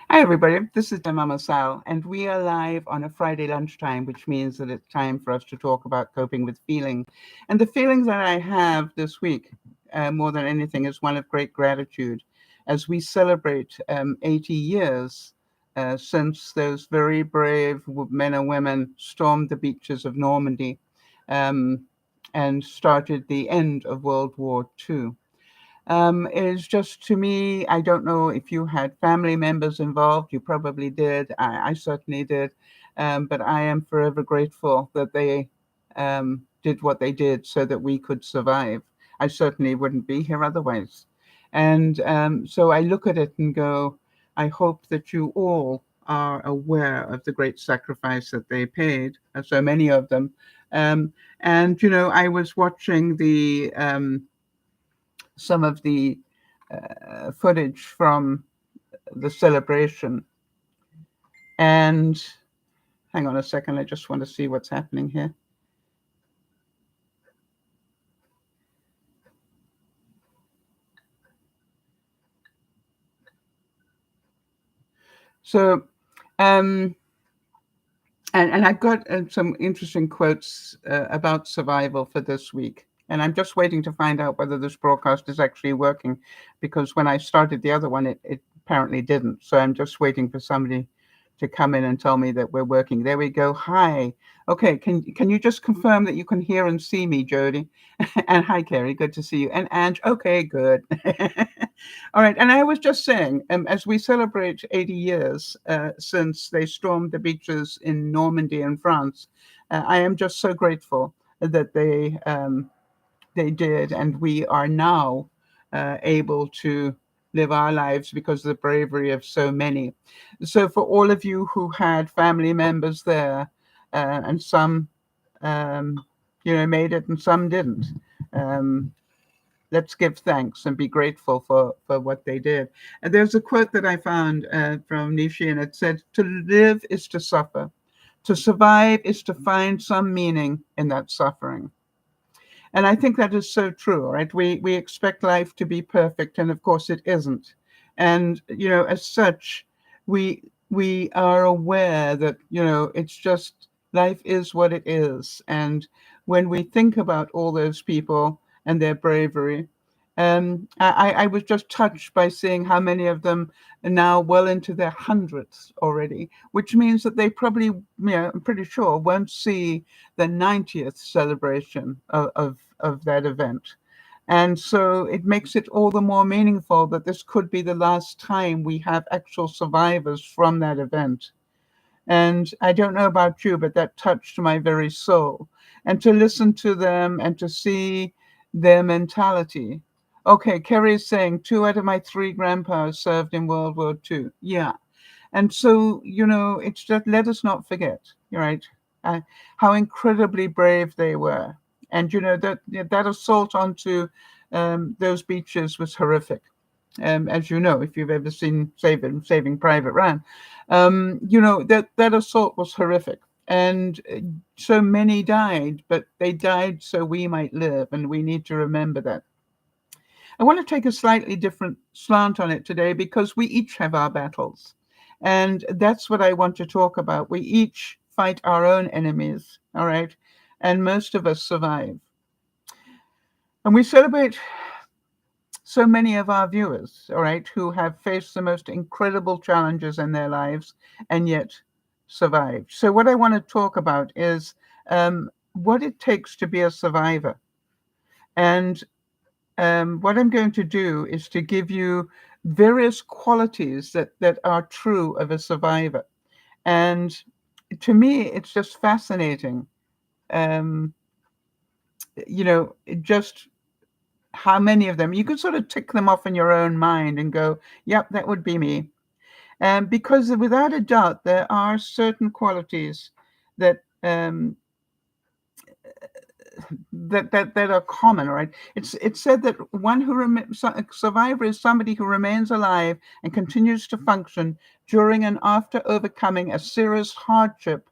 Hi, everybody. This is DearMamaSal, and we are live on a Friday lunchtime, which means that it's time for us to talk about coping with feeling. And the feelings that I have this week, more than anything, is one of great gratitude as we celebrate 80 years since those very brave men and women stormed the beaches of Normandy um, and started the end of World War II. Is just to me, I don't know if you had family members involved. You probably did. I certainly did. But I am forever grateful that they did what they did so that we could survive. I certainly wouldn't be here otherwise. And so I look at it and go, I hope that you all are aware of the great sacrifice that they paid, so many of them. And I was watching some of the footage from the celebration. And hang on a second, I just want to see what's happening here. So, um, and I've got some interesting quotes about survival for this week. And I'm just waiting to find out whether this broadcast is actually working, because when I started the other one, it apparently didn't. So I'm just waiting for somebody to come in and tell me that we're working. There we go. Hi. Okay. Can you just confirm that you can hear and see me, Jody? And hi, Carrie. Good to see you. And Ange. Okay, good. All right. And I was just saying, as we celebrate 80 years since they stormed the beaches in Normandy in France, I am just so grateful that they did, and we are now able to live our lives because of the bravery of so many. So, for all of you who had family members there, and some, um, made it and some didn't, um, let's give thanks and be grateful for what they did. And there's a quote that I found from Nietzsche, and it said, "To live is to suffer. To survive is to find some meaning in that suffering." And I think that is so true, right? We expect life to be perfect, and of course it isn't. And as such, we are aware that it's just life is what it is. And when we think about all those people and their bravery, I was just touched by seeing how many of them are now well into their hundreds already, which means that they probably, I'm pretty sure, won't see the 90th celebration of that event. And so it makes it all the more meaningful that this could be the last time we have actual survivors from that event. And I don't know about you, but that touched my very soul. And to listen to them and to see their mentality. Okay, Kerry is saying 2 out of my 3 grandpas served in World War II. Yeah. And so, it's just, let us not forget, right, uh, how incredibly brave they were. And, that assault onto those beaches was horrific. As you know, if you've ever seen Saving Private Ryan, that assault was horrific. And so many died, but they died so we might live, and we need to remember that. I want to take a slightly different slant on it today because we each have our battles. And that's what I want to talk about. We each fight our own enemies, all right? And most of us survive. And we celebrate so many of our viewers, all right, who have faced the most incredible challenges in their lives and yet survived. So, what I want to talk about is what it takes to be a survivor. And what I'm going to do is to give you various qualities that are true of a survivor. And to me, it's just fascinating, um, just how many of them you can sort of tick them off in your own mind and go, yep, that would be me. And because without a doubt, there are certain qualities that that are common, right? It's said that a survivor is somebody who remains alive and continues to function during and after overcoming a serious hardship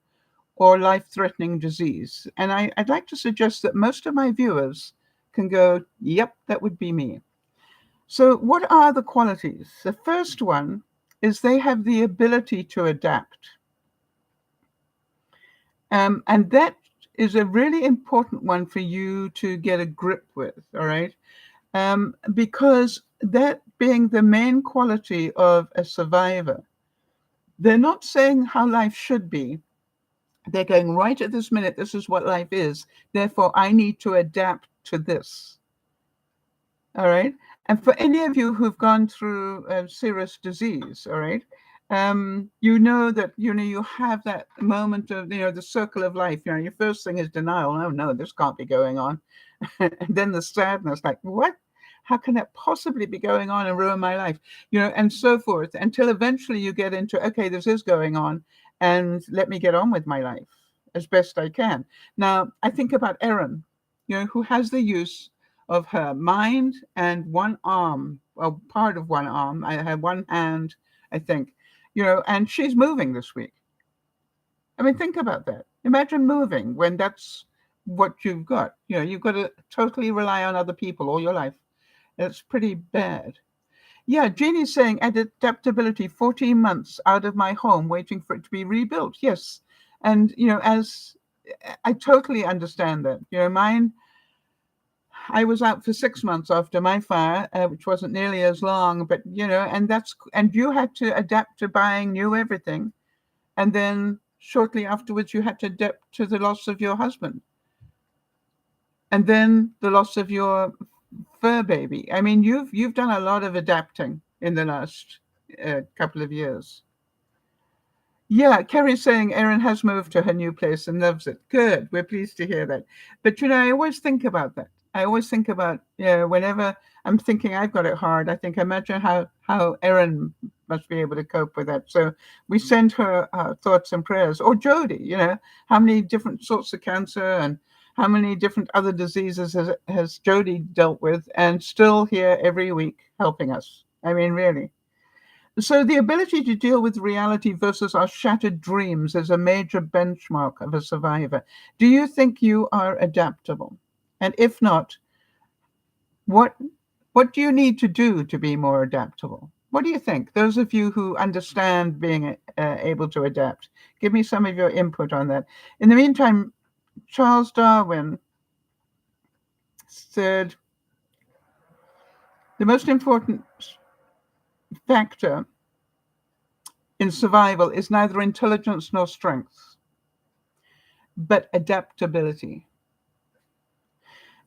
or life-threatening disease. And I'd like to suggest that most of my viewers can go, yep, that would be me. So what are the qualities? The first one is they have the ability to adapt. And that is a really important one for you to get a grip with, all right? Because that being the main quality of a survivor, they're not saying how life should be. They're going, right at this minute, this is what life is. Therefore, I need to adapt to this. All right. And for any of you who've gone through a serious disease, all right, you know that, you have that moment of, the circle of life. Your first thing is denial. Oh, no, this can't be going on. And then the sadness, like, what? How can that possibly be going on and ruin my life? And so forth, until eventually you get into, okay, this is going on, and let me get on with my life as best I can. Now, I think about Erin, who has the use of her mind and one arm, well, part of one arm. I have one hand, I think, and she's moving this week. I mean, think about that. Imagine moving when that's what you've got. You've got to totally rely on other people all your life. It's pretty bad. Yeah, Jeannie's saying adaptability, 14 months out of my home waiting for it to be rebuilt. Yes. And, as I totally understand that. Mine, I was out for 6 months after my fire, which wasn't nearly as long, but, and you had to adapt to buying new everything. And then shortly afterwards, you had to adapt to the loss of your husband. And then the loss of your fur baby. I mean, you've done a lot of adapting in the last couple of years. Yeah, Kerry's saying Erin has moved to her new place and loves it. Good. We're pleased to hear that. But, I always think about that. I always think about, whenever I'm thinking I've got it hard, I think, imagine how Erin must be able to cope with that. So we send her thoughts and prayers. Or Jody, how many different sorts of cancer and how many different other diseases has Jody dealt with, and still here every week helping us. I mean, really. So the ability to deal with reality versus our shattered dreams is a major benchmark of a survivor. Do you think you are adaptable? And if not, what do you need to do to be more adaptable? What do you think? Those of you who understand being able to adapt, give me some of your input on that. In the meantime, Charles Darwin said the most important factor in survival is neither intelligence nor strength, but adaptability.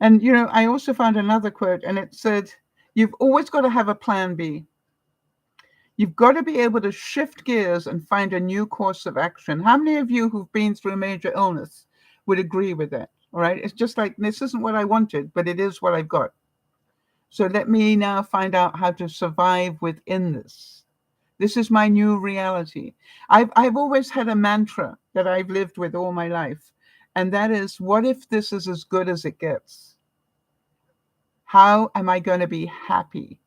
And, I also found another quote, and it said, you've always got to have a plan B. You've got to be able to shift gears and find a new course of action. How many of you who've been through a major illness would agree with that? All right. It's just like, this isn't what I wanted, but it is what I've got. So let me now find out how to survive within this. This is my new reality. I've always had a mantra that I've lived with all my life. And that is, what if this is as good as it gets? How am I going to be happy?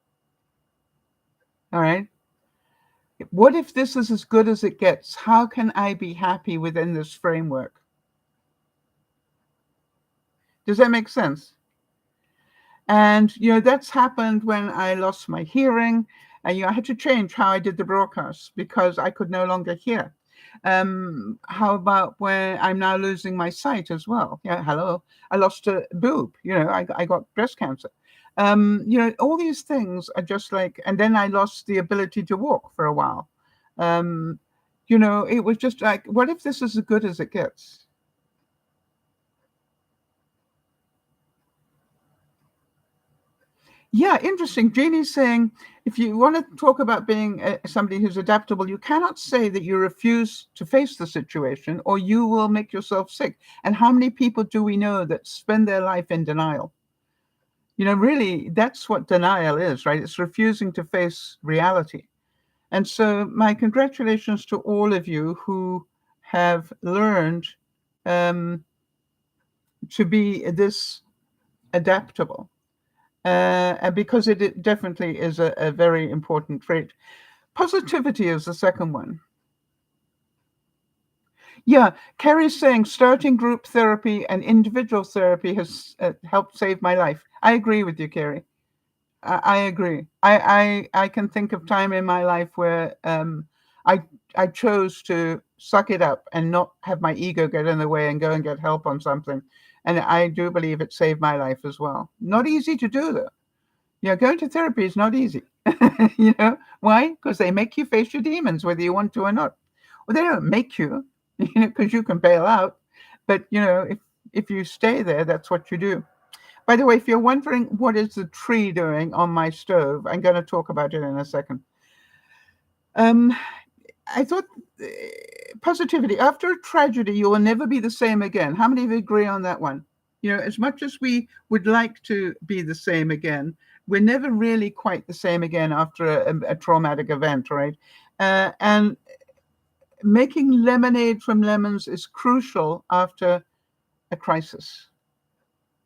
All right. What if this is as good as it gets? How can I be happy within this framework? Does that make sense? And, that's happened when I lost my hearing. And, I had to change how I did the broadcast because I could no longer hear. How about when I'm now losing my sight as well? Yeah, hello. I lost a boob. I got breast cancer. All these things are just like, and then I lost the ability to walk for a while. It was just like, what if this is as good as it gets? Yeah, interesting. Jeannie's saying, if you want to talk about being somebody who's adaptable, you cannot say that you refuse to face the situation or you will make yourself sick. And how many people do we know that spend their life in denial? Really, that's what denial is, right? It's refusing to face reality. And so my congratulations to all of you who have learned to be this adaptable. Because it definitely is a very important trait. Positivity is the second one. Yeah, Kerry's saying starting group therapy and individual therapy has helped save my life. I agree with you, Kerry. I agree. I can think of time in my life where I I chose to suck it up and not have my ego get in the way and go and get help on something. And I do believe it saved my life as well. Not easy to do though. Going to therapy is not easy. Why? Because they make you face your demons, whether you want to or not. Well, they don't make you, because you can bail out. But if you stay there, that's what you do. By the way, if you're wondering what is the tree doing on my stove, I'm going to talk about it in a second. Um, I thought positivity. After a tragedy, you will never be the same again. How many of you agree on that one? As much as we would like to be the same again, we're never really quite the same again after a traumatic event, right? And making lemonade from lemons is crucial after a crisis,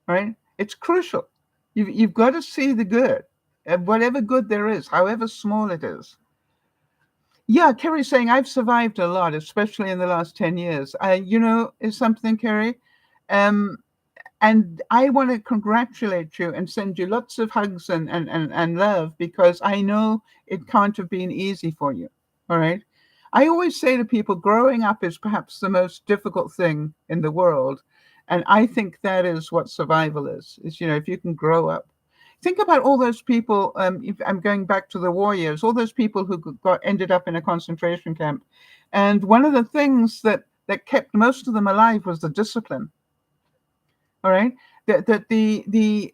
right? It's crucial. You've got to see the good, whatever good there is, however small it is. Yeah, Kerry's saying I've survived a lot, especially in the last 10 years. Is something, Kerry. Um, and I want to congratulate you and send you lots of hugs and love, because I know it can't have been easy for you. All right. I always say to people, growing up is perhaps the most difficult thing in the world. And I think that is what survival is, if you can grow up. Think about all those people. If I'm going back to the war years, all those people who ended up in a concentration camp. And one of the things that kept most of them alive was the discipline. All right, that the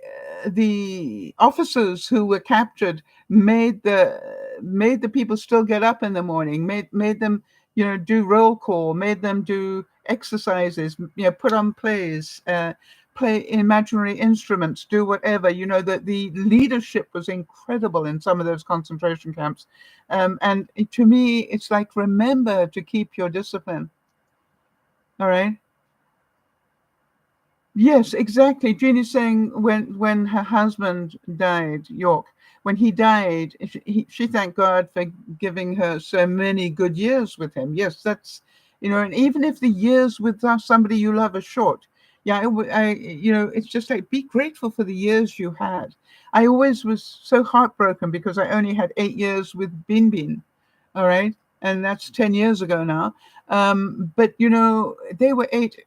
officers who were captured made the people still get up in the morning, made them do roll call, made them do exercises, put on plays, play imaginary instruments, do whatever. That the leadership was incredible in some of those concentration camps, and to me it's like, remember to keep your discipline. All right. Yes, exactly. Jeannie's saying when her husband died, York, when he died, she thanked God for giving her so many good years with him. Yes, that's, and even if the years with somebody you love are short, yeah, it's just like, be grateful for the years you had. I always was so heartbroken because I only had 8 years with Bin Bin, all right, and that's 10 years ago now. But they were 8.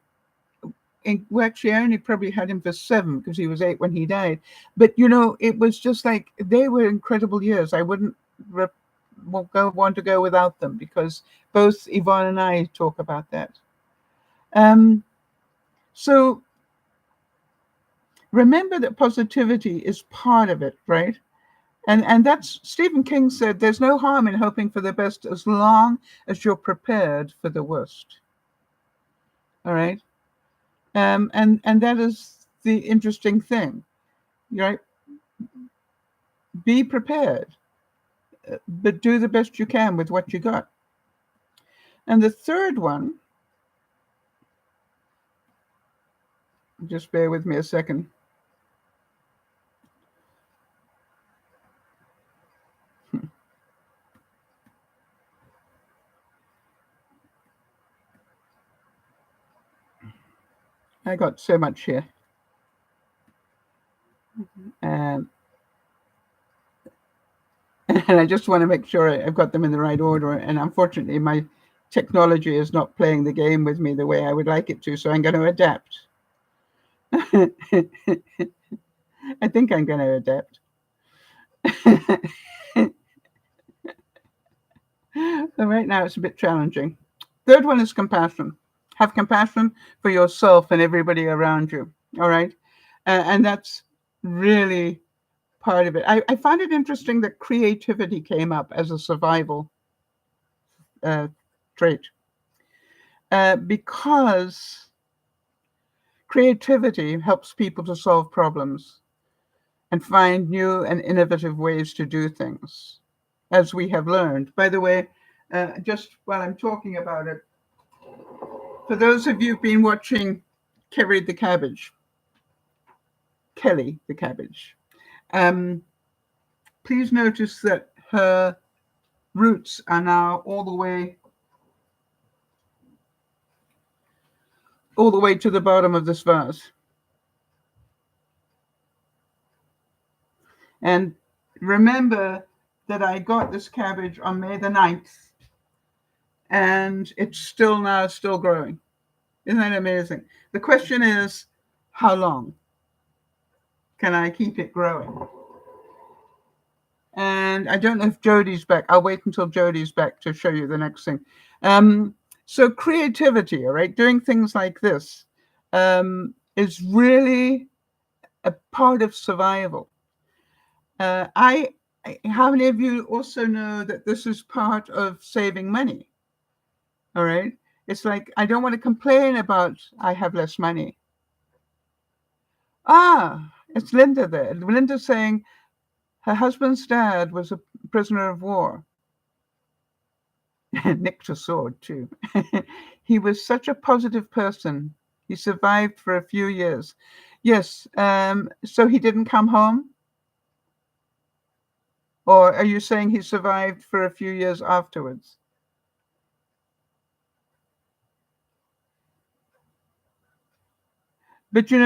Well, actually, I only probably had him for 7 because he was 8 when he died. But it was just like, they were incredible years. I wouldn't want to go without them, because both Yvonne and I talk about that. So remember that positivity is part of it, right? And that's, Stephen King said, there's no harm in hoping for the best as long as you're prepared for the worst. All right. And that is the interesting thing, right? Be prepared, but do the best you can with what you got. And the third one, just bear with me a second. I got so much here. And I just want to make sure I've got them in the right order. And unfortunately, my technology is not playing the game with me the way I would like it to. So I'm going to adapt. I think I'm going to adapt. So right now, it's a bit challenging. Third one is compassion. Have compassion for yourself and everybody around you. All right. And that's really part of it. I find it interesting that creativity came up as a survival trait, because creativity helps people to solve problems and find new and innovative ways to do things, as we have learned. By the way, just while I'm talking about it, for those of you who've been watching Kelly the Cabbage, please notice that her roots are now all the way to the bottom of this vase. And remember that I got this cabbage on May the 9th, and it's still growing. Isn't that amazing? The question is, how long can I keep it growing? And I don't know if Jodie's back. I'll wait until Jodie's back to show you the next thing. So creativity, all right, doing things like this is really a part of survival. How many of you also know that this is part of saving money? All right. It's like, I don't want to complain about I have less money. It's Linda there. Linda's saying her husband's dad was a prisoner of war. Nicked a sword too. He was such a positive person. He survived for a few years. Yes. So he didn't come home? Or are you saying he survived for a few years afterwards? But he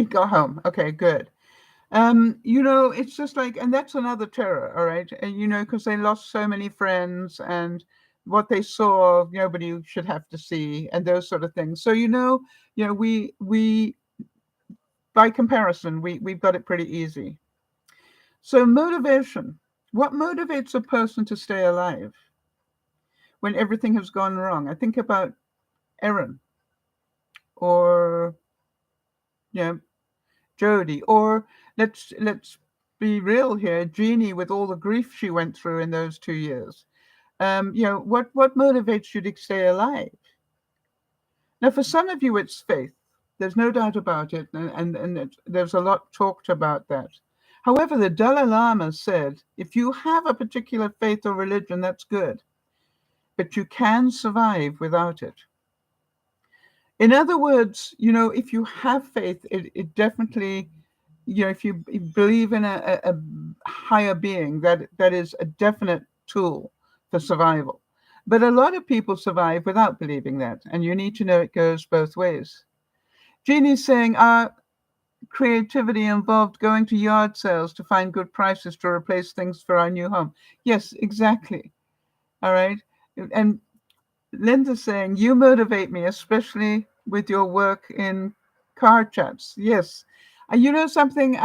got home. Okay, good. It's just like, and that's another terror, all right? And, because they lost so many friends, and what they saw, nobody should have to see, and those sort of things. So, we by comparison, we've got it pretty easy. So motivation. What motivates a person to stay alive when everything has gone wrong? I think about Erin, or Jodie, or let's be real here, Jeannie, with all the grief she went through in those 2 years. What motivates you to stay alive? Now, for some of you, it's faith. There's no doubt about it, and there's a lot talked about that. However, the Dalai Lama said, if you have a particular faith or religion, that's good, but you can survive without it. In other words, if you have faith, it definitely, if you believe in a higher being, that is a definite tool for survival. But a lot of people survive without believing that, and you need to know it goes both ways. Jeannie's saying our creativity involved going to yard sales to find good prices to replace things for our new home. Yes, exactly. All right. And Linda's saying, you motivate me, especially with your work in car chats. Yes. You know something,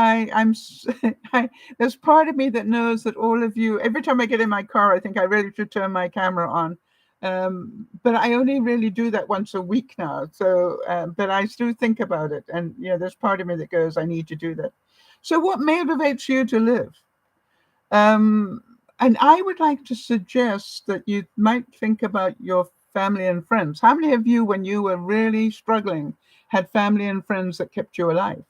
there's part of me that knows that all of you, every time I get in my car, I think I really should turn my camera on. But I only really do that once a week now. So, but I still think about it. And, there's part of me that goes, I need to do that. So what motivates you to live? And I would like to suggest that you might think about your family and friends. How many of you, when you were really struggling, had family and friends that kept you alive?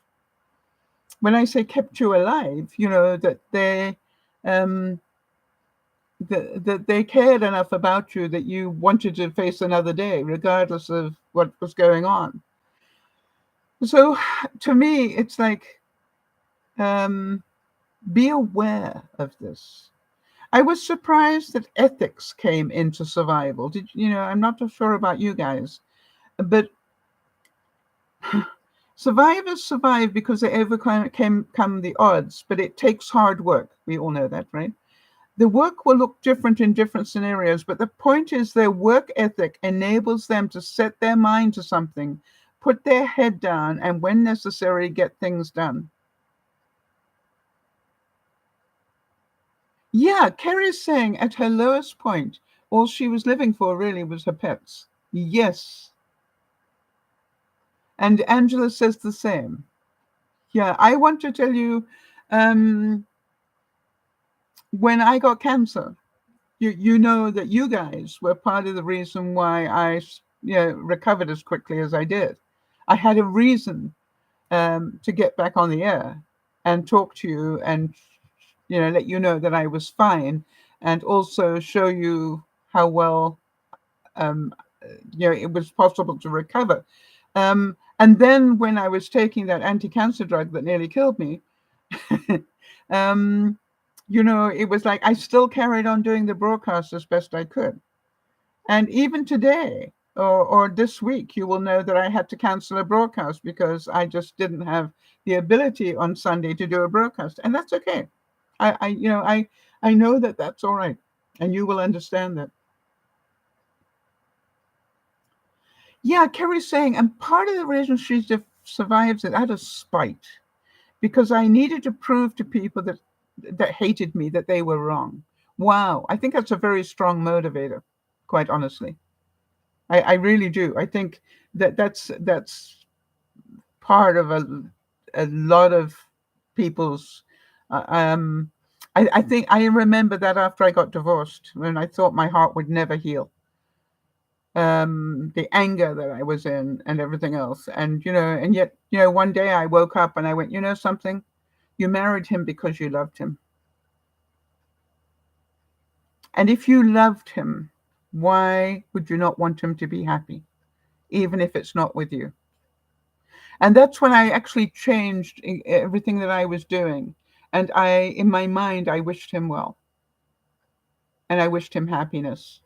When I say kept you alive, that they that they cared enough about you that you wanted to face another day, regardless of what was going on. So to me, it's like, be aware of this. I was surprised that ethics came into survival. I'm not so sure about you guys, but survivors survive because they overcome the odds, but it takes hard work. We all know that, right? The work will look different in different scenarios, but the point is their work ethic enables them to set their mind to something, put their head down, and when necessary, get things done. Yeah, Kerry's saying at her lowest point, all she was living for really was her pets. Yes. And Angela says the same. Yeah, I want to tell you, when I got cancer, you know that you guys were part of the reason why I recovered as quickly as I did. I had a reason to get back on the air and talk to you and let you know that I was fine, and also show you how well it was possible to recover. And then when I was taking that anti-cancer drug that nearly killed me, it was like I still carried on doing the broadcast as best I could. And even today, or this week, you will know that I had to cancel a broadcast because I just didn't have the ability on Sunday to do a broadcast, and that's okay. I know that that's all right, and you will understand that. Yeah, Kerry's saying, and part of the reason she survives it out of spite, because I needed to prove to people that hated me that they were wrong. Wow, I think that's a very strong motivator, quite honestly. I really do. I think that's part of a lot of people's. Uh, um, I think I remember that after I got divorced, when I thought my heart would never heal, the anger that I was in and everything else, and yet one day I woke up and I went, something, you married him because you loved him, and if you loved him, why would you not want him to be happy, even if it's not with you? And that's when I actually changed everything that I was doing. And in my mind, I wished him well and I wished him happiness.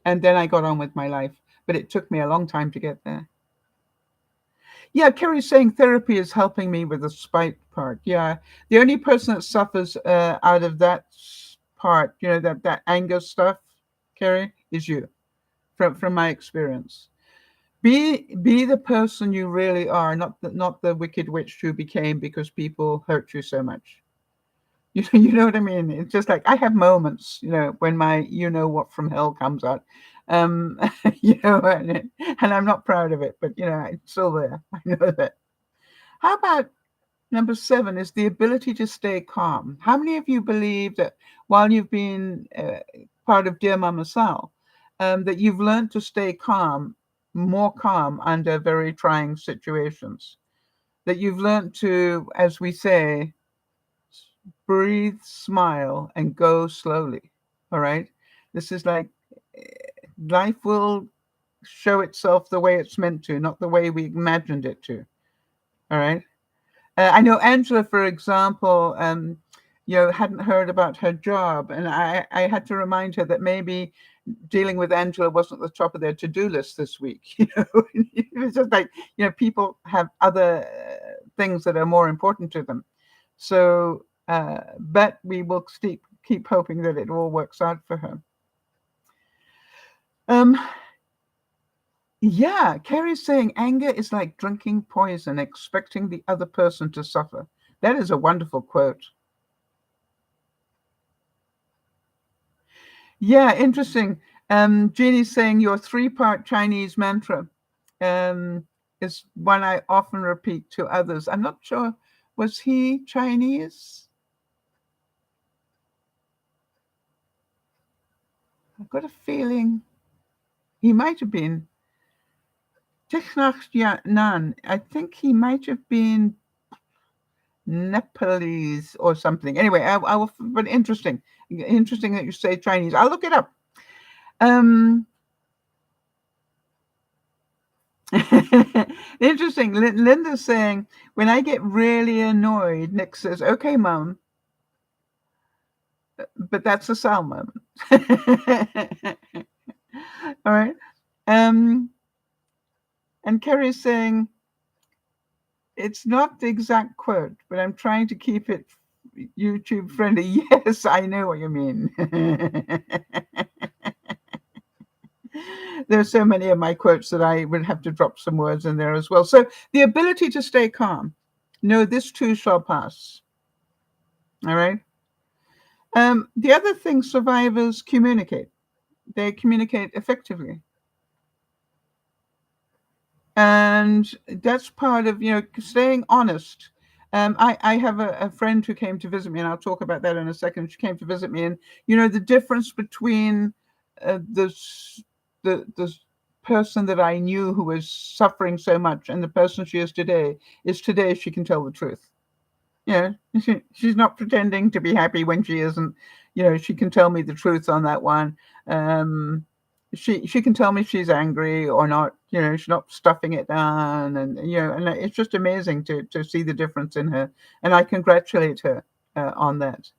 And then I got on with my life. But it took me a long time to get there. Yeah, Kerry's saying therapy is helping me with the spite part. Yeah, the only person that suffers out of that part, that anger stuff, Kerry, is you, from my experience. Be the person you really are, not the wicked witch you became because people hurt you so much. You know what I mean? It's just like I have moments, when my what from hell comes out, um, and I'm not proud of it, but it's still there. I know that. How about number 7 is the ability to stay calm? How many of you believe that while you've been part of Dear Mama Sal, that you've learned to stay calm, more calm under very trying situations? That you've learned to, as we say, breathe, smile, and go slowly. All right? This is like life will show itself the way it's meant to, not the way we imagined it to. All right? I know Angela, for example, hadn't heard about her job, and I had to remind her that maybe dealing with Angela wasn't the top of their to-do list this week. It was just like people have other things that are more important to them. So, but we will keep hoping that it all works out for her. Yeah, Carrie's saying anger is like drinking poison, expecting the other person to suffer. That is a wonderful quote. Yeah, interesting. Jeannie's saying your 3-part Chinese mantra is one I often repeat to others. I'm not sure, was he Chinese? I've got a feeling he might have been. Thich Nan, I think he might have been Nepalese or something. Anyway, I will, but interesting that you say Chinese. I'll look it up. Interesting. Linda's saying, when I get really annoyed, Nick says, okay, Mom. But that's a Sal moment. All right. And Kerry's saying, it's not the exact quote, but I'm trying to keep it YouTube friendly. Yes, I know what you mean. There are so many of my quotes that I would have to drop some words in there as well. So the ability to stay calm. No, this too shall pass. All right. The other thing, survivors communicate. They communicate effectively. And that's part of, staying honest. I have a friend who came to visit me, and I'll talk about that in a second. She came to visit me, and the difference between the person that I knew who was suffering so much and the person she is today she can tell the truth. She's not pretending to be happy when she isn't. She can tell me the truth on that one. She can tell me she's angry or not. She's not stuffing it down, and and it's just amazing to see the difference in her, and I congratulate her on that.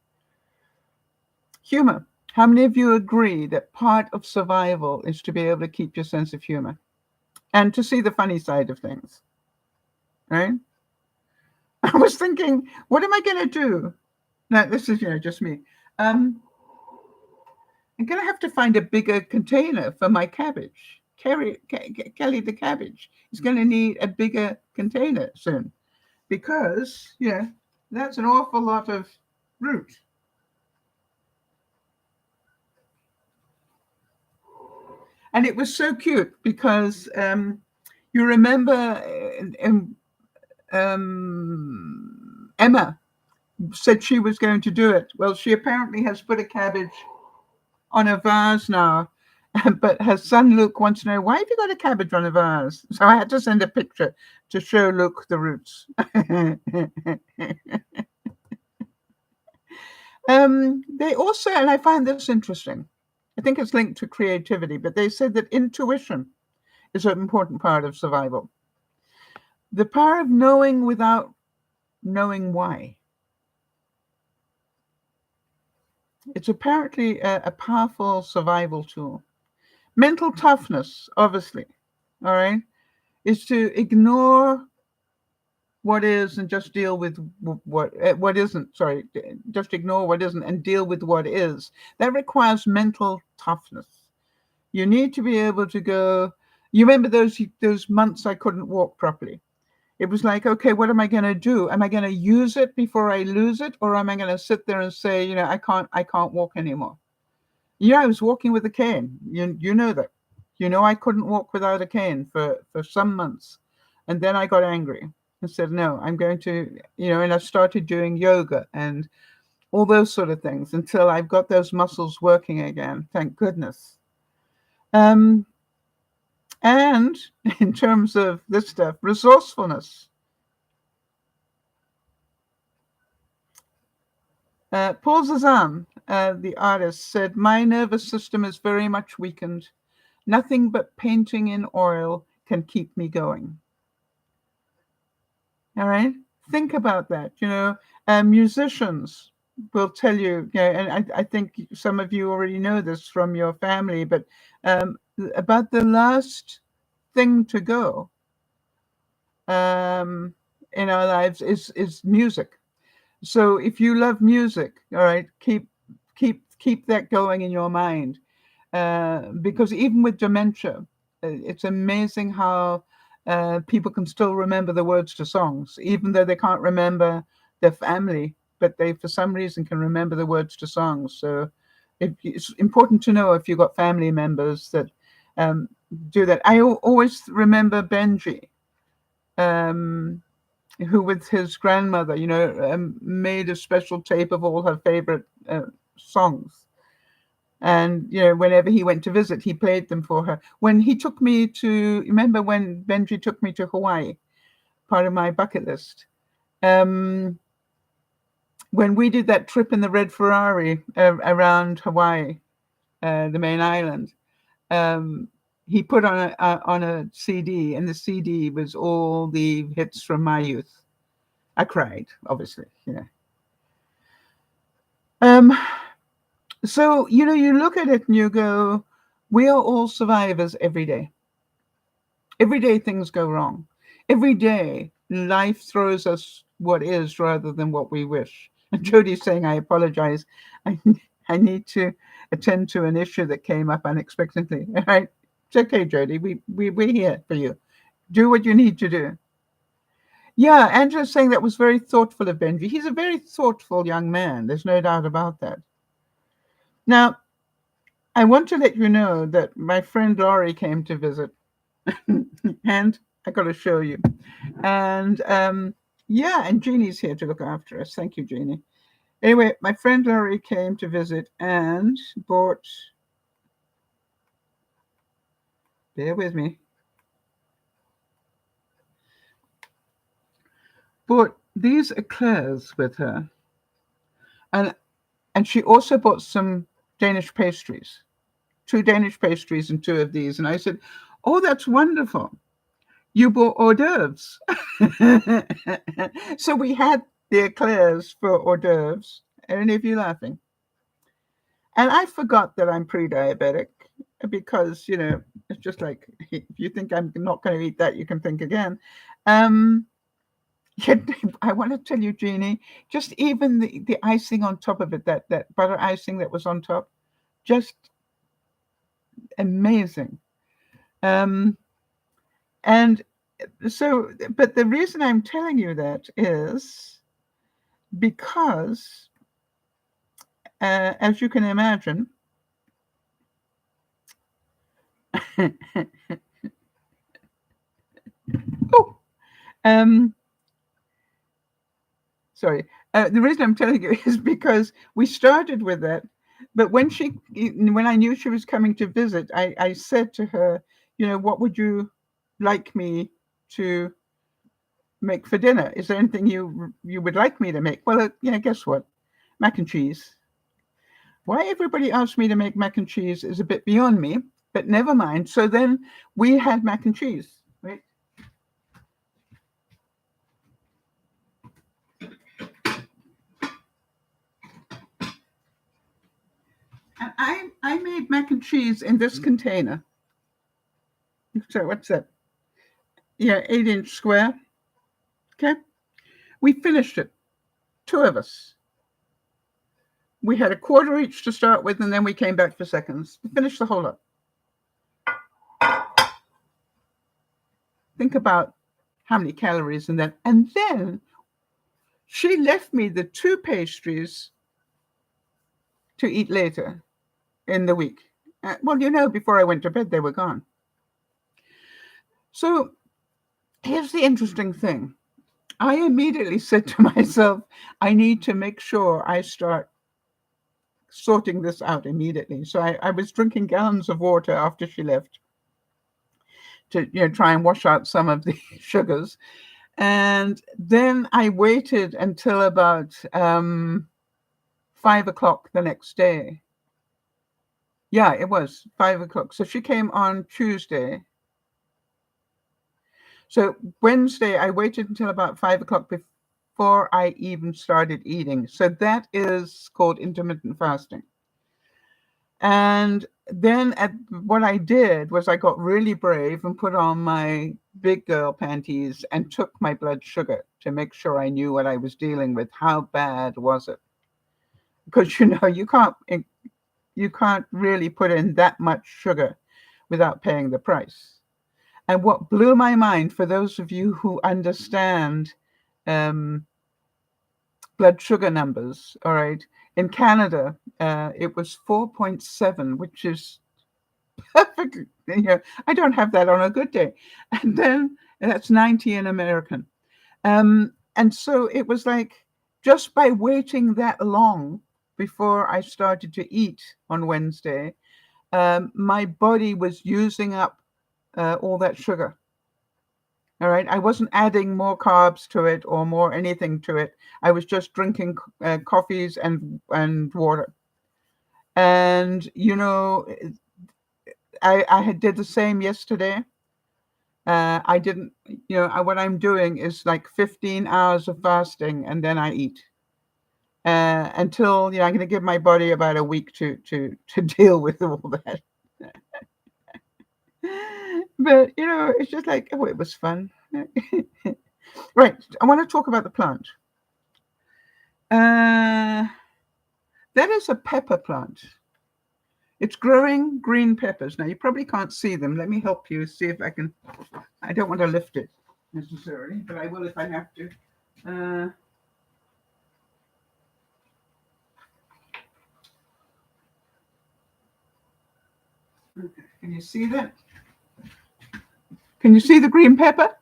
Humor. How many of you agree that part of survival is to be able to keep your sense of humor and to see the funny side of things, right? I was thinking, what am I going to do? Now, this is, just me. I'm going to have to find a bigger container for my cabbage. Kelly the cabbage is going to need a bigger container soon because, that's an awful lot of root. And it was so cute because you remember Emma said she was going to do it. Well, she apparently has put a cabbage on a vase now. But her son Luke wants to know, why have you got a cabbage on a vase? So I had to send a picture to show Luke the roots. They also, and I find this interesting, I think it's linked to creativity, but they said that intuition is an important part of survival. The power of knowing without knowing why. It's apparently a powerful survival tool. Mental toughness, obviously, all right, is to ignore what is and just deal with what isn't. Sorry, just ignore what isn't and deal with what is. That requires mental toughness. You need to be able to go. You remember those months I couldn't walk properly? It was like, okay, what am I going to do? Am I going to use it before I lose it, or am I going to sit there and say, I can't walk anymore? I was walking with a cane. You know that. I couldn't walk without a cane for some months, and then I got angry and said, no, I'm going to, and I started doing yoga and all those sort of things until I've got those muscles working again. Thank goodness. And in terms of this stuff, resourcefulness. Paul Cézanne, the artist, said, my nervous system is very much weakened. Nothing but painting in oil can keep me going. All right? Think about that. Musicians will tell you, and I think some of you already know this from your family, but about the last thing to go in our lives is music. So if you love music, all right, keep that going in your mind, because even with dementia, it's amazing how people can still remember the words to songs, even though they can't remember their family, but they for some reason can remember the words to songs. So it's important to know if you've got family members that do that. I always remember Benji, who with his grandmother, made a special tape of all her favorite songs. And, whenever he went to visit, he played them for her. When he took me remember when Benji took me to Hawaii, part of my bucket list. When we did that trip in the red Ferrari around Hawaii, the main island, he put on a CD, and the CD was all the hits from my youth. I cried, obviously, So, you look at it and you go, we are all survivors every day. Every day things go wrong. Every day life throws us what is rather than what we wish. And Jodie's saying, I apologize. I need to attend to an issue that came up unexpectedly. All right. It's okay, Jodie. We're here for you. Do what you need to do. Yeah, Angela's saying that was very thoughtful of Benji. He's a very thoughtful young man. There's no doubt about that. Now, I want to let you know that my friend Laurie came to visit, and I got to show you. And and Jeannie's here to look after us. Thank you, Jeannie. Anyway, my friend Laurie came to visit and bought, bear with me, bought these eclairs with her. And she also bought some Danish pastries, 2 Danish pastries and 2 of these. And I said, oh, that's wonderful. You bought hors d'oeuvres. So we had the eclairs for hors d'oeuvres. Are any of you laughing? And I forgot that I'm pre-diabetic because, it's just like, if you think I'm not going to eat that, you can think again. Um, yet I want to tell you, Jeannie, just even the icing on top of it, that butter icing that was on top, just amazing. Um, and so, but the reason I'm telling you that is because, as you can imagine, oh, um, sorry. The reason I'm telling you is because we started with that, but when I knew she was coming to visit, I said to her, what would you like me to make for dinner? Is there anything you would like me to make? Well, guess what? Mac and cheese. Why everybody asked me to make mac and cheese is a bit beyond me, but never mind. So then we had mac and cheese, right? And I made mac and cheese in this container. So what's that? Yeah, 8-inch square. Okay. We finished it. Two of us. We had a quarter each to start with, and then we came back for seconds. We finished the whole lot. Think about how many calories in that. And then she left me the two pastries to eat later in the week. Well, before I went to bed, they were gone. So here's the interesting thing. I immediately said to myself, I need to make sure I start sorting this out immediately. So I was drinking gallons of water after she left to try and wash out some of the sugars. And then I waited until about 5 o'clock the next day. Yeah, it was 5 o'clock. So she came on Tuesday. So Wednesday, I waited until about 5 o'clock before I even started eating. So that is called intermittent fasting. And then what I did was I got really brave and put on my big girl panties and took my blood sugar to make sure I knew what I was dealing with. How bad was it? Because, you can't really put in that much sugar without paying the price. And what blew my mind, for those of you who understand blood sugar numbers, all right, in Canada, it was 4.7, which is perfect. I don't have that on a good day. And then that's 90 in American. And so it was like, just by waiting that long before I started to eat on Wednesday, my body was using up all that sugar. All right. I wasn't adding more carbs to it or more anything to it. I was just drinking coffees and water. And, I did the same yesterday. I didn't, what I'm doing is like 15 hours of fasting and then I eat. Until, I'm going to give my body about a week to deal with all that. But, it's just like, oh, it was fun. Right. I want to talk about the plant. That is a pepper plant. It's growing green peppers. Now, you probably can't see them. Let me help you see if I can. I don't want to lift it necessarily, but I will if I have to. Okay. Can you see that? Can you see the green pepper?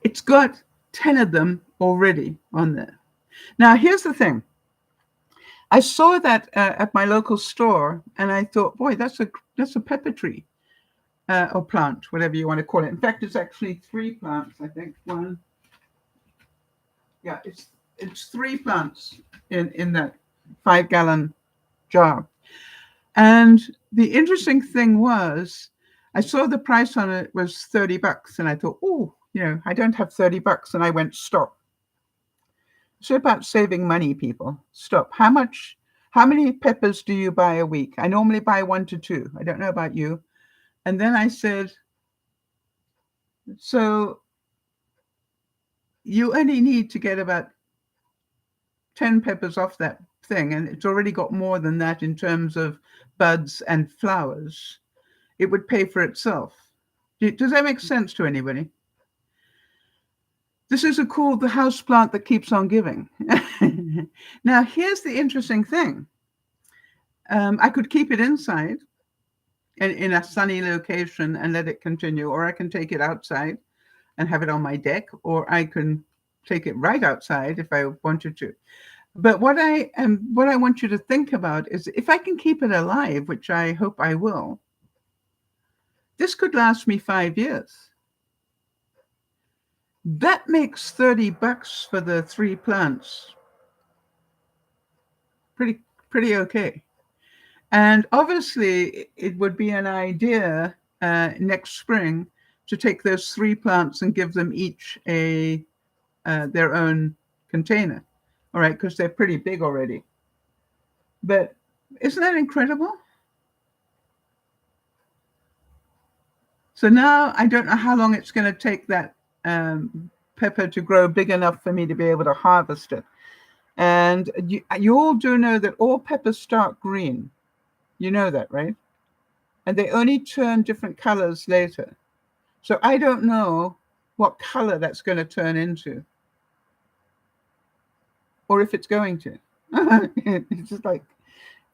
It's got 10 of them already on there. Now, here's the thing. I saw that at my local store, and I thought, boy, that's a pepper tree or plant, whatever you want to call it. In fact, it's actually 3 plants, I think. It's 3 plants in that 5-gallon jar. And the interesting thing was, I saw the price on it was $30, and I thought, oh, I don't have $30, and I went, stop. It's about saving money, people. Stop. How many peppers do you buy a week? I normally buy 1 to 2. I don't know about you. And then I said, so you only need to get about 10 peppers off that thing, and it's already got more than that in terms of buds and flowers. It would pay for itself. Does that make sense to anybody? This is called the house plant that keeps on giving. Now, here's the interesting thing. I could keep it inside in a sunny location and let it continue, or I can take it outside and have it on my deck, or I can take it right outside if I wanted to. But what I want you to think about is, if I can keep it alive, which I hope I will, this could last me 5 years. That makes $30 for the 3 plants. Pretty okay. And obviously, it would be an idea next spring to take those 3 plants and give them each their own container. All right, because they're pretty big already. But isn't that incredible? So now I don't know how long it's going to take that pepper to grow big enough for me to be able to harvest it. And you all do know that all peppers start green. You know that, right? And they only turn different colors later. So I don't know what color that's going to turn into, or if it's going to. It's just like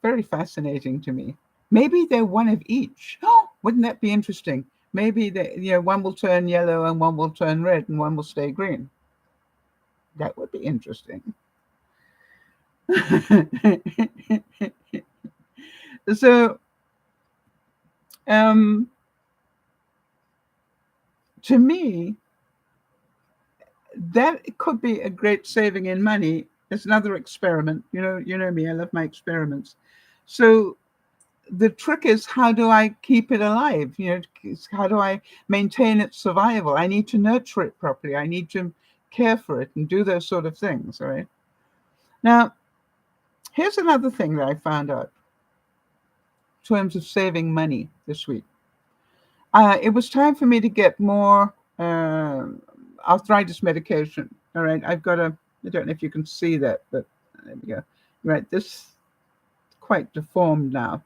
very fascinating to me. Maybe they're one of each. Oh, wouldn't that be interesting? Maybe one will turn yellow and one will turn red and one will stay green. That would be interesting. So, to me, that could be a great saving in money. It's another experiment. You know me. I love my experiments. So the trick is, how do I keep it alive? How do I maintain its survival? I need to nurture it properly. I need to care for it and do those sort of things. All right. Now, here's another thing that I found out in terms of saving money this week. It was time for me to get more arthritis medication. All right. I don't know if you can see that, but there we go. Right. This is quite deformed now.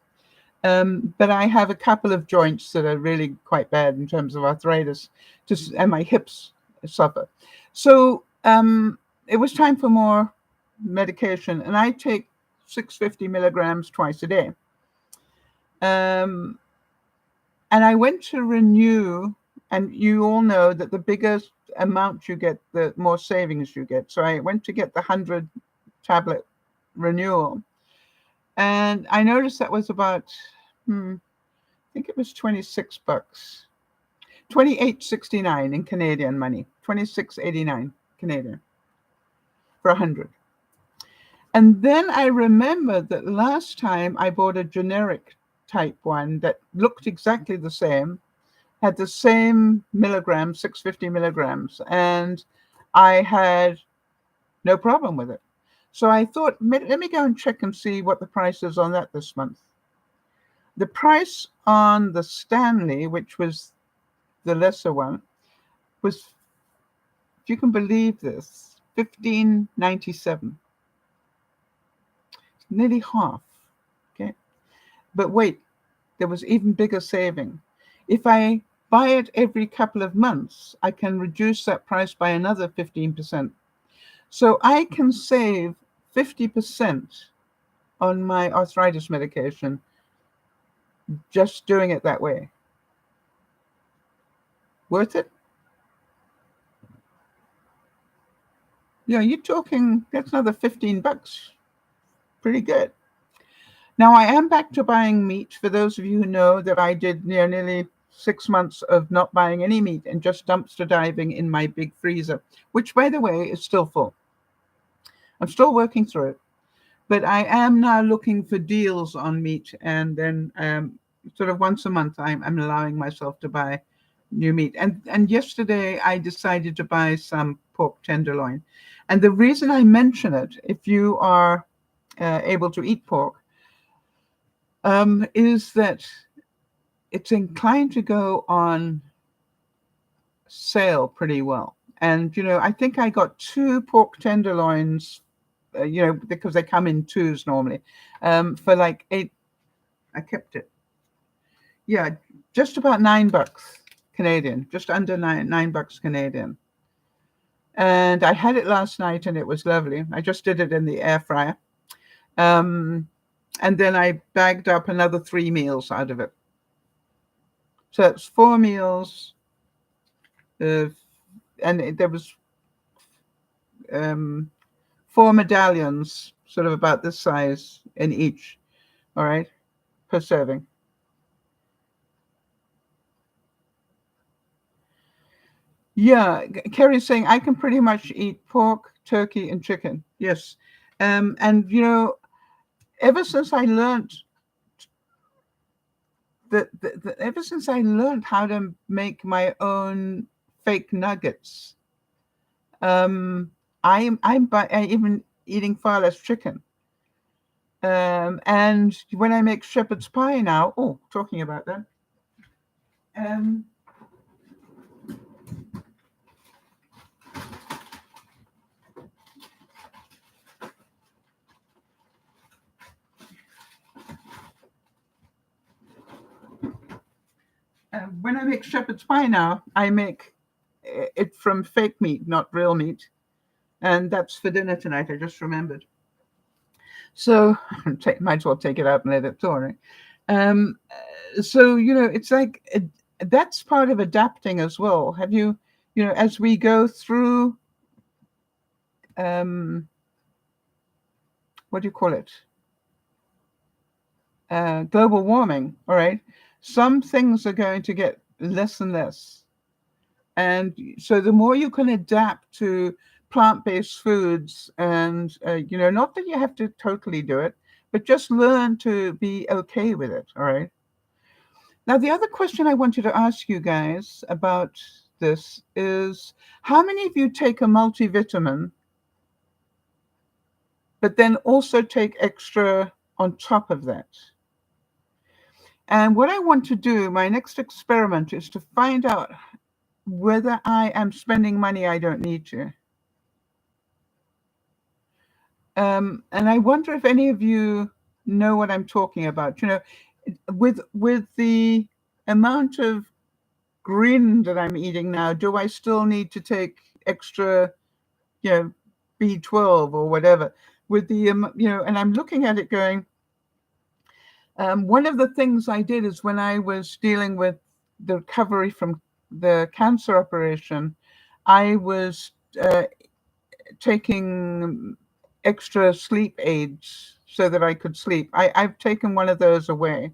But I have a couple of joints that are really quite bad in terms of arthritis, and my hips suffer. So it was time for more medication, and I take 650 milligrams twice a day. And I went to renew, and you all know that the bigger amount you get, the more savings you get. So I went to get the 100 tablet renewal. And I noticed that was about, I think it was $26, $28.69 in Canadian money, $26.89 Canadian for 100. And then I remembered that last time I bought a generic type one that looked exactly the same, had the same milligrams, 650 milligrams, and I had no problem with it. So I thought, let me go and check and see what the price is on that this month. The price on the Stanley, which was the lesser one, was, if you can believe this, $15.97. Nearly half. Okay. But wait, there was even bigger saving. If I buy it every couple of months, I can reduce that price by another 15%. So I can save 50% on my arthritis medication just doing it that way. Worth it? You're talking, that's another $15. Pretty good. Now, I am back to buying meat. For those of you who know that I did nearly 6 months of not buying any meat and just dumpster diving in my big freezer, which, by the way, is still full. I'm still working through it. But I am now looking for deals on meat, and then sort of once a month I'm allowing myself to buy new meat. And yesterday I decided to buy some pork tenderloin. And the reason I mention it, if you are able to eat pork, is that it's inclined to go on sale pretty well. And, I think I got 2 pork tenderloins, because they come in 2s normally, for like 8. I kept it. Yeah, just about $9 Canadian, just under $9 Canadian. And I had it last night and it was lovely. I just did it in the air fryer. And then I bagged up another 3 meals out of it. So it's 4 meals. And there was 4 medallions, sort of about this size in each, all right, per serving. Yeah, Kerry's saying I can pretty much eat pork, turkey, and chicken. Yes, and ever since I learned ever since I learned how to make my own fake nuggets, I'm even eating far less chicken. And when I make shepherd's pie now, talking about that, when I make shepherd's pie now, I make it from fake meat, not real meat. And that's for dinner tonight, I just remembered. So might as well take it out and let it thaw, right? So, it's like that's part of adapting as well. Have you, as we go through, what do you call it? Global warming, all right? Some things are going to get less and less. And so the more you can adapt to plant-based foods and, not that you have to totally do it, but just learn to be okay with it, all right? Now, the other question I wanted to ask you guys about this is, how many of you take a multivitamin, but then also take extra on top of that? And what I want to do, my next experiment, is to find out whether I am spending money I don't need to. And I wonder if any of you know what I'm talking about. With the amount of green that I'm eating now, do I still need to take extra, B12 or whatever? With the, and I'm looking at it going, one of the things I did is when I was dealing with the recovery from the cancer operation, I was taking extra sleep aids so that I could sleep. I've taken one of those away.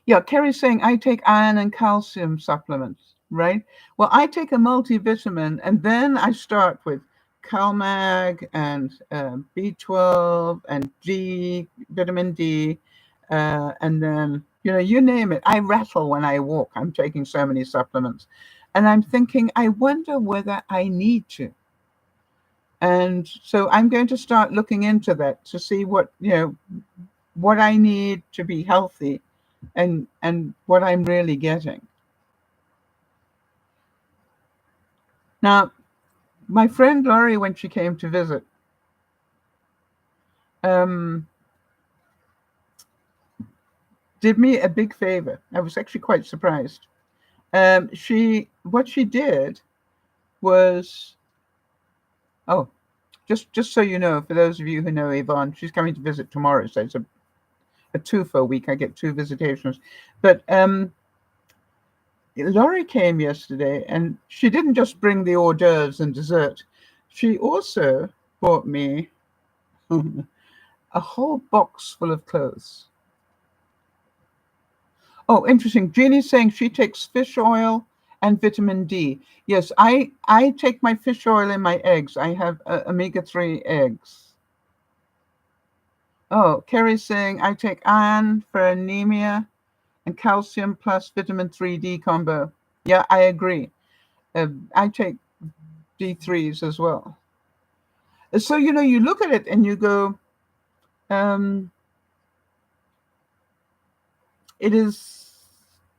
Yeah, Kerry's saying I take iron and calcium supplements, right? Well, I take a multivitamin and then I start with CalMag and B12 and vitamin D, and then, you name it. I rattle when I walk. I'm taking so many supplements. And I'm thinking, I wonder whether I need to. And so I'm going to start looking into that to see what I need to be healthy and what I'm really getting. Now, my friend Laurie, when she came to visit, did me a big favor. I was actually quite surprised. What she did was, just so you know, for those of you who know Yvonne, she's coming to visit tomorrow, so it's a 2 for a week. I get 2 visitations. But Laurie came yesterday, and she didn't just bring the hors d'oeuvres and dessert. She also bought me a whole box full of clothes. Oh, interesting. Jeannie's saying she takes fish oil and vitamin D. Yes, I take my fish oil in my eggs. I have omega-3 eggs. Oh, Kerry's saying I take iron for anemia and calcium plus vitamin 3D combo. Yeah, I agree. I take D3s as well. So, you look at it and you go, um, it is,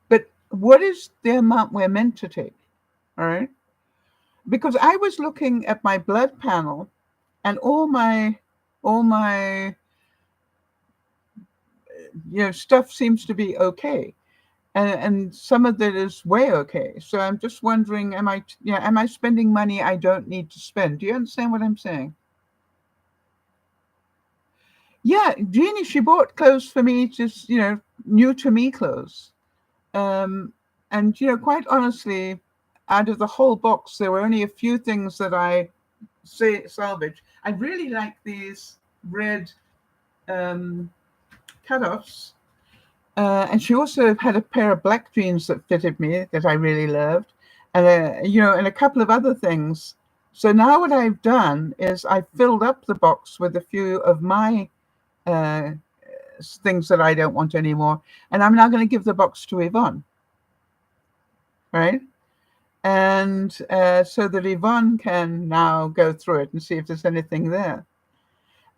but what is the amount we're meant to take? All right. Because I was looking at my blood panel and all my stuff seems to be okay. And some of it is way okay. So I'm just wondering, am I spending money I don't need to spend? Do you understand what I'm saying? Yeah, Jeannie, she bought clothes for me, just new to me clothes. Um, and quite honestly, out of the whole box, there were only a few things that I say salvage. I really like these red um, cutoffs. And she also had a pair of black jeans that fitted me that I really loved, and and a couple of other things. So now what I've done is I filled up the box with a few of my uh, things that I don't want anymore, and I'm now going to give the box to Yvonne, right? And so that Yvonne can now go through it and see if there's anything there.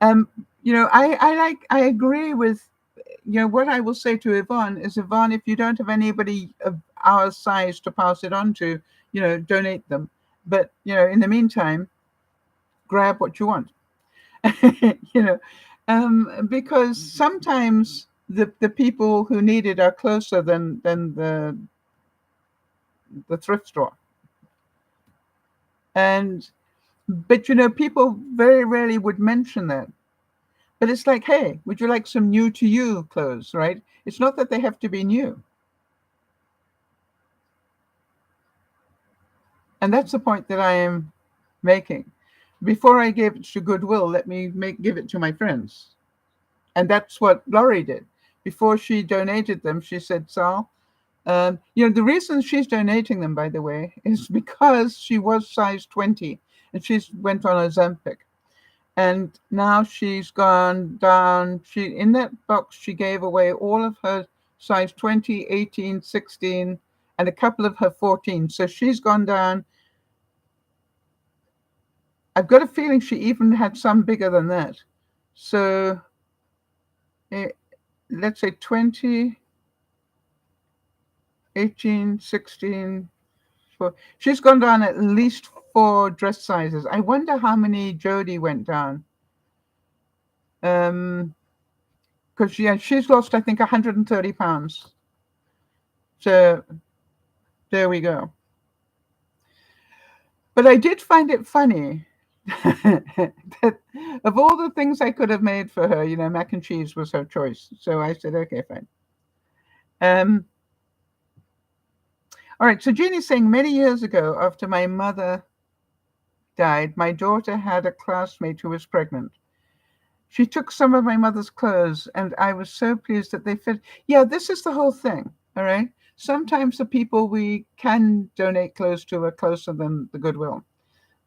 Um, I agree with what I will say to Yvonne is, Yvonne, if you don't have anybody of our size to pass it on to, donate them. But, in the meantime, grab what you want, you know, because sometimes the people who need it are closer than the thrift store. And, but, people very rarely would mention that. But it's like, hey, would you like some new to you clothes, right? It's not that they have to be new. And that's the point that I am making. Before I gave it to Goodwill, let me give it to my friends. And that's what Laurie did. Before she donated them, she said, Sal, the reason she's donating them, by the way, is because she was size 20 and she's went on Ozempic. And now she's gone down. In that box, she gave away all of her size 20, 18, 16, and a couple of her 14. So she's gone down. I've got a feeling she even had some bigger than that. So let's say 20, 18, 16. She's gone down at least 4 dress sizes. I wonder how many Jodie went down. Because she's lost, I think, 130 pounds. So there we go. But I did find it funny that of all the things I could have made for her, mac and cheese was her choice. So I said, okay, fine. All right. So Jeannie's saying, many years ago, after my mother died, my daughter had a classmate who was pregnant. She took some of my mother's clothes, and I was so pleased that they fit. Yeah, this is the whole thing. All right. Sometimes the people we can donate clothes to are closer than the Goodwill,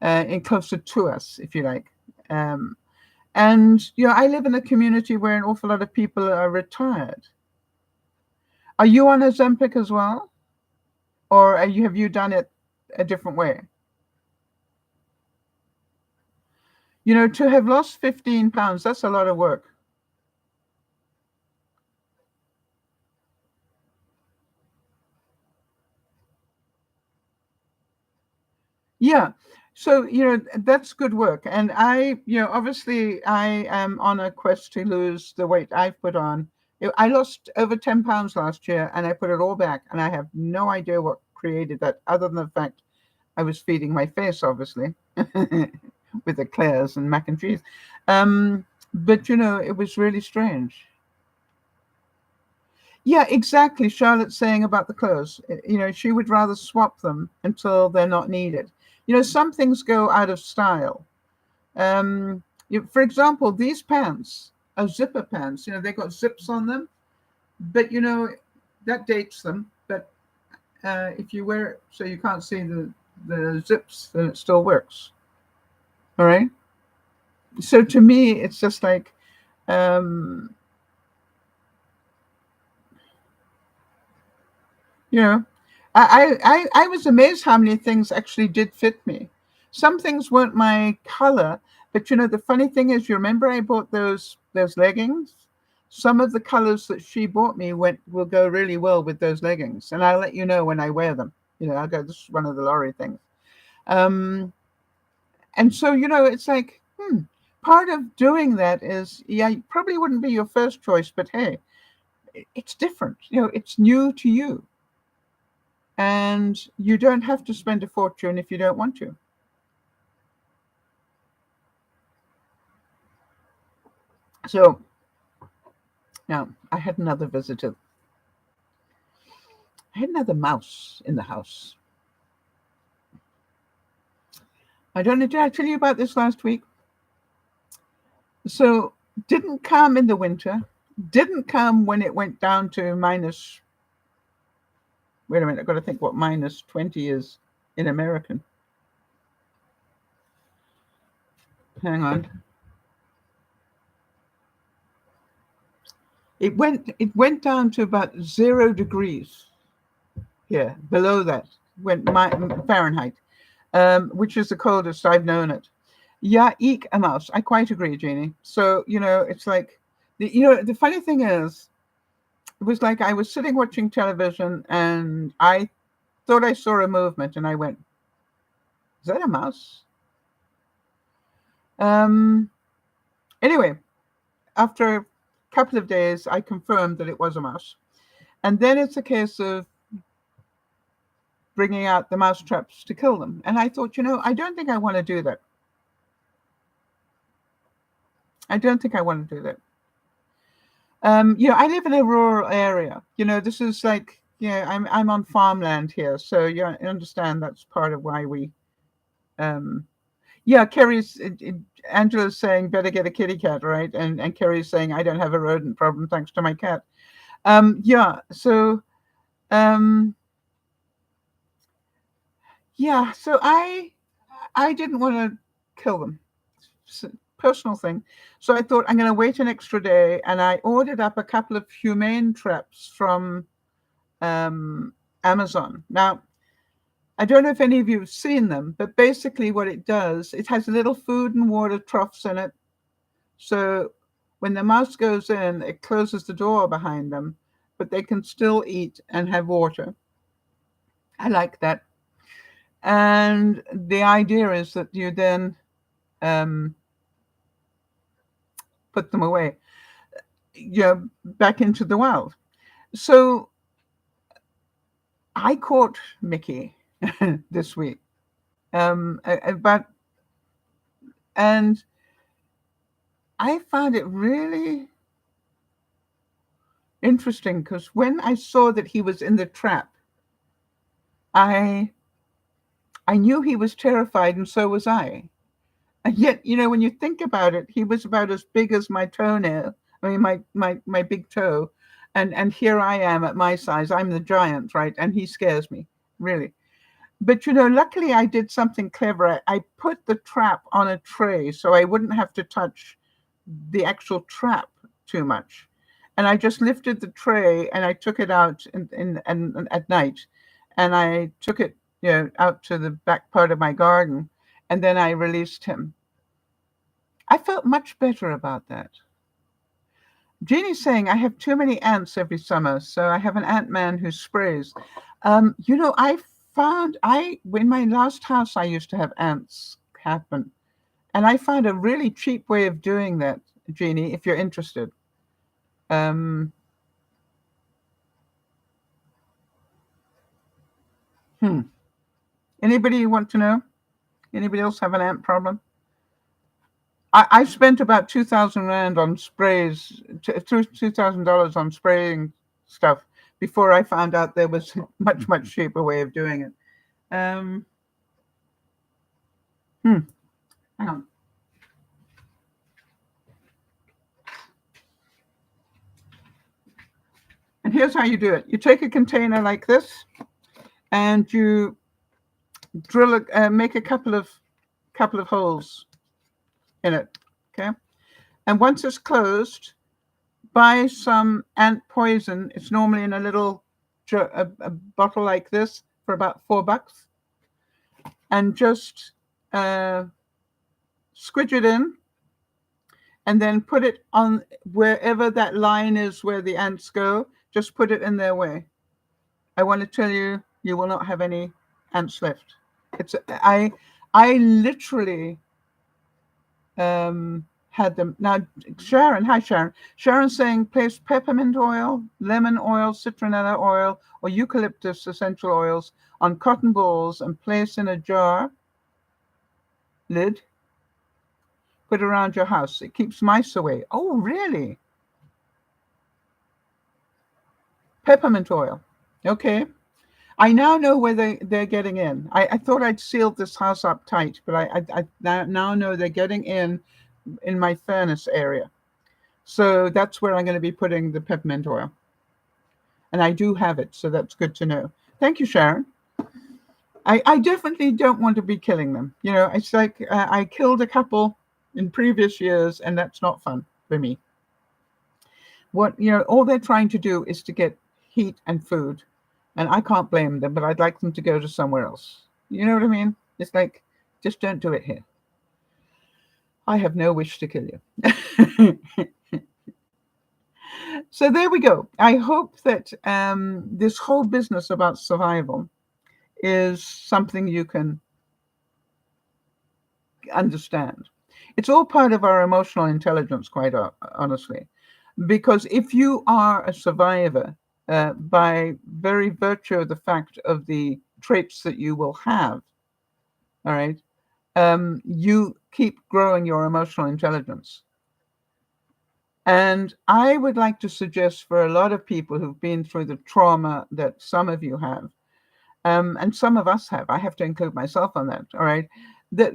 and closer to us, if you like. And I live in a community where an awful lot of people are retired. Are you on Ozempic as well, or have you done it a different way? To have lost 15 pounds, that's a lot of work. Yeah. So, that's good work. And obviously I am on a quest to lose the weight I've put on. I lost over 10 pounds last year and I put it all back. And I have no idea what created that, other than the fact I was feeding my face, obviously, with eclairs and mac and cheese. But, it was really strange. Yeah, exactly. Charlotte's saying about the clothes. She would rather swap them until they're not needed. Some things go out of style. For example, these pants are zipper pants. They got zips on them, but that dates them. But if you wear it so you can't see the zips, then it still works. All right. So to me, it's just like, um, you know, I was amazed how many things actually did fit me. Some things weren't my color, but you know, the funny thing is, you remember I bought those leggings? Some of the colors that she bought me will go really well with those leggings, and I'll let you know when I wear them. You know, I'll go, this is one of the Laurie things. And so, you know, it's like, part of doing that is, yeah, it probably wouldn't be your first choice, but hey, it's different. You know, it's new to you. And you don't have to spend a fortune if you don't want to. So now I had another visitor. I had another mouse in the house. I don't know, did I tell you about this last week? So didn't come in the winter, didn't come when it went down to minus, wait a minute, I've got to think what minus 20 is in American. Hang on. It went down to about 0 degrees. Yeah, below that went Fahrenheit, which is the coldest I've known it. Yeah, eek a mouse. I quite agree, Jeannie. So, you know, it's like, the funny thing is, it was like I was sitting watching television and I thought I saw a movement and I went, is that a mouse? Anyway, after a couple of days, I confirmed that it was a mouse. And then it's a case of bringing out the mouse traps to kill them. And I thought, you know, I don't think I want to do that. I don't think I want to do that. You know, I live in a rural area. You know, this is like, yeah, I'm on farmland here, so you understand that's part of why we. Yeah, Angela's saying better get a kitty cat, right? And Kerry's saying I don't have a rodent problem thanks to my cat. Yeah, so yeah, so I didn't want to kill them. Personal thing. So I thought I'm going to wait an extra day, and I ordered up a couple of humane traps from Amazon. Now, I don't know if any of you have seen them, but basically what it does, it has little food and water troughs in it. So when the mouse goes in, it closes the door behind them, but they can still eat and have water. I like that. And the idea is that you then put them away, you know, back into the wild. So I caught Mickey this week, and I found it really interesting because when I saw that he was in the trap, I knew he was terrified, and so was I. And yet, you know, when you think about it, he was about as big as my toenail. I mean, my big toe, and here I am at my size. I'm the giant, right? And he scares me, really. But you know, luckily I did something clever. I put the trap on a tray so I wouldn't have to touch the actual trap too much. And I just lifted the tray and I took it out and at night, and I took it, you know, out to the back part of my garden, and then I released him. I felt much better about that. Jeannie's saying I have too many ants every summer, so I have an ant man who sprays. You know, in my last house I used to have ants happen, and I found a really cheap way of doing that, Jeannie, if you're interested. Um, Anybody want to know? Anybody else have an ant problem? I spent about 2,000 rand on sprays, $2,000 on spraying stuff before I found out there was much cheaper way of doing it. Hang on. And here's how you do it. You take a container like this, and you make a couple of holes in it. Okay, and once it's closed, buy some ant poison. It's normally in a little a bottle like this for about $4, and just squidge it in, and then put it on wherever that line is where the ants go. Just put it in their way. I want to tell you, you will not have any ants left. I literally had them. Now, Sharon, hi Sharon. Sharon's saying place peppermint oil, lemon oil, citronella oil, or eucalyptus essential oils on cotton balls and place in a jar lid. Put around your house. It keeps mice away. Oh, really? Peppermint oil. Okay. I now know where they're getting in. I thought I'd sealed this house up tight, but I now know they're getting in my furnace area. So that's where I'm going to be putting the peppermint oil. And I do have it, so that's good to know. Thank you, Sharon. I definitely don't want to be killing them. You know, it's like I killed a couple in previous years, and that's not fun for me. All they're trying to do is to get heat and food. And I can't blame them, but I'd like them to go to somewhere else. You know what I mean? It's like, just don't do it here. I have no wish to kill you. So there we go. I hope that this whole business about survival is something you can understand. It's all part of our emotional intelligence, quite honestly. Because if you are a survivor, by very virtue of the fact of the traits that you will have, all right, you keep growing your emotional intelligence. And I would like to suggest for a lot of people who've been through the trauma that some of you have, and some of us have, I have to include myself on that, all right, that,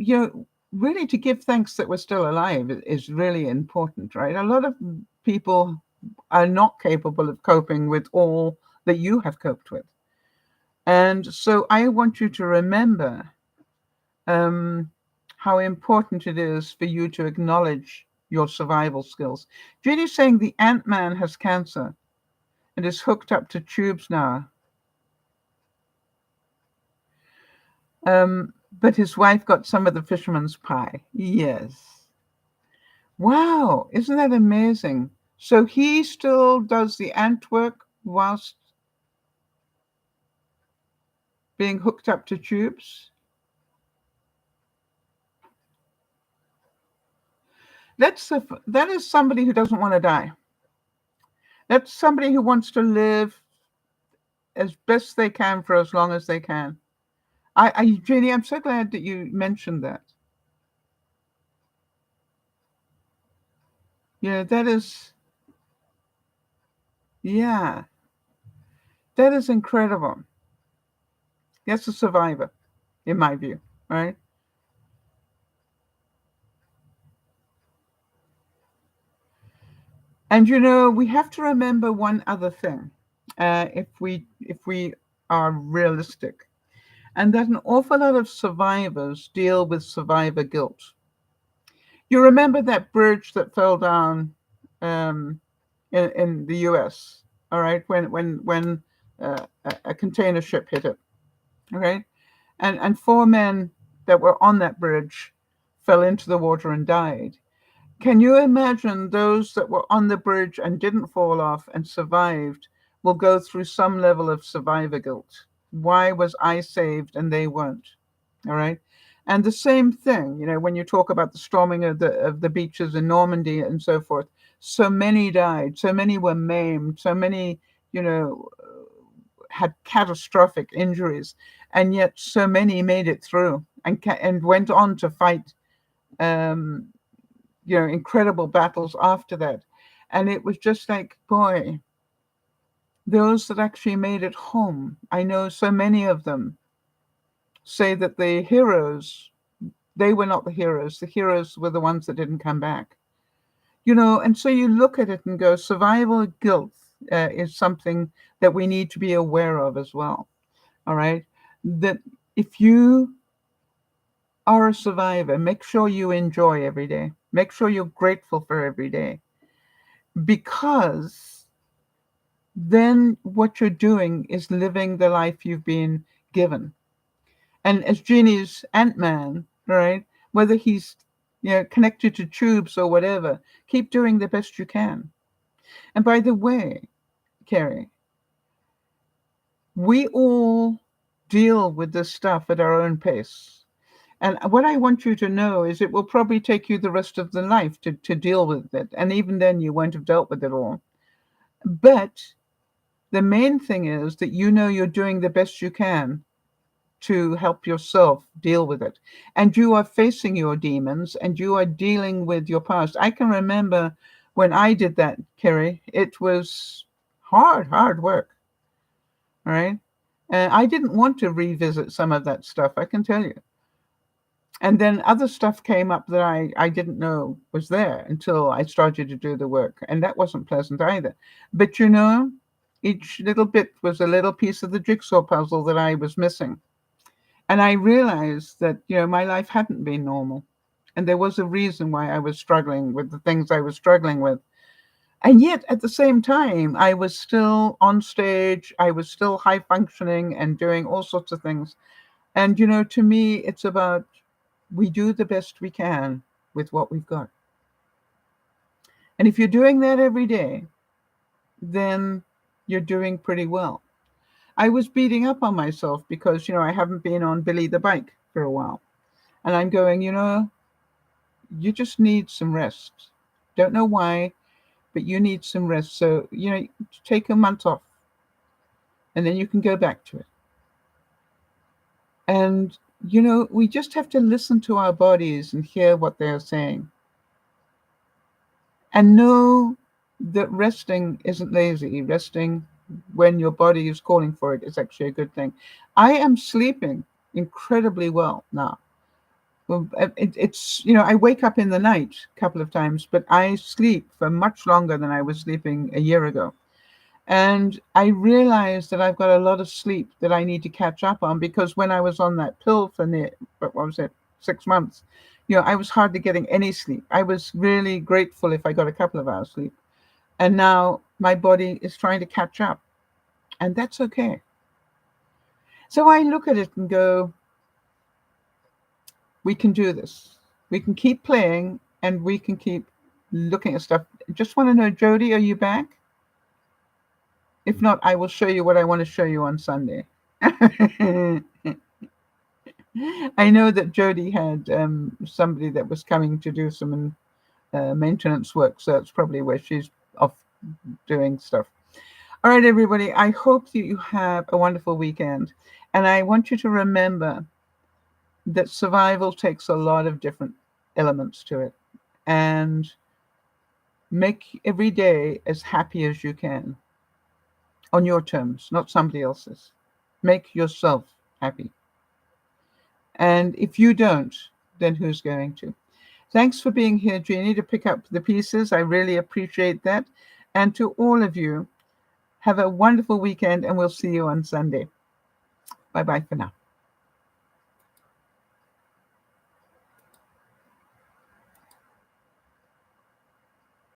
really to give thanks that we're still alive is really important, right? A lot of people are not capable of coping with all that you have coped with. And so I want you to remember how important it is for you to acknowledge your survival skills. Jeannie's saying the Ant-Man has cancer and is hooked up to tubes now. But his wife got some of the fisherman's pie. Yes. Wow, isn't that amazing? So he still does the ant work whilst being hooked up to tubes? That is somebody who doesn't want to die. That's somebody who wants to live as best they can for as long as they can. Jeannie, I'm so glad that you mentioned that. That is, yeah, that is incredible. That's a survivor, in my view, right? And we have to remember one other thing, if we are realistic, and that an awful lot of survivors deal with survivor guilt. You remember that bridge that fell down in the U.S., all right, when a container ship hit it, all right, and 4 men that were on that bridge fell into the water and died. Can you imagine those that were on the bridge and didn't fall off and survived will go through some level of survivor guilt? Why was I saved and they weren't? All right. And the same thing, when you talk about the storming of the beaches in Normandy and so forth, so many died, so many were maimed, so many, had catastrophic injuries, and yet so many made it through and went on to fight incredible battles after that. And it was just like, boy, those that actually made it home, I know so many of them say that the heroes, they were not the heroes. The heroes were the ones that didn't come back. And so you look at it and go, survival guilt is something that we need to be aware of as well. All right. That if you are a survivor, make sure you enjoy every day. Make sure you're grateful for every day. Because then what you're doing is living the life you've been given. And as Jeannie's Ant-Man right? Whether he's, connected to tubes or whatever, keep doing the best you can. And by the way, Carrie, we all deal with this stuff at our own pace. And what I want you to know is it will probably take you the rest of the life to deal with it. And even then, you won't have dealt with it all. But the main thing is that you're doing the best you can to help yourself deal with it. And you are facing your demons and you are dealing with your past. I can remember when I did that, Kerry, it was hard work. All right. And I didn't want to revisit some of that stuff, I can tell you. And then other stuff came up that I didn't know was there until I started to do the work. And that wasn't pleasant either. But each little bit was a little piece of the jigsaw puzzle that I was missing. And I realized that, my life hadn't been normal. And there was a reason why I was struggling with the things I was struggling with. And yet at the same time, I was still on stage. I was still high functioning and doing all sorts of things. And, to me, it's about we do the best we can with what we've got. And if you're doing that every day, then you're doing pretty well. I was beating up on myself because, I haven't been on Billy the Bike for a while. And I'm going, you just need some rest. Don't know why, but you need some rest. So, take a month off and then you can go back to it. And, we just have to listen to our bodies and hear what they're saying. And know that resting isn't lazy. Resting when your body is calling for it is actually a good thing. I am sleeping incredibly well now. Well, it's, I wake up in the night a couple of times, but I sleep for much longer than I was sleeping a year ago. And I realized that I've got a lot of sleep that I need to catch up on because when I was on that pill for 6 months, I was hardly getting any sleep. I was really grateful if I got a couple of hours sleep. And now my body is trying to catch up. And that's okay. So I look at it and go, we can do this. We can keep playing and we can keep looking at stuff. Just want to know, Jody, are you back? If not, I will show you what I want to show you on Sunday. I know that Jody had somebody that was coming to do some maintenance work, so it's probably where she's off doing stuff. All right, everybody, I hope that you have a wonderful weekend. And I want you to remember that survival takes a lot of different elements to it. And make every day as happy as you can. On your terms, not somebody else's. Make yourself happy. And if you don't, then who's going to? Thanks for being here, Jeannie, to pick up the pieces. I really appreciate that. And to all of you, have a wonderful weekend, and we'll see you on Sunday. Bye-bye for now.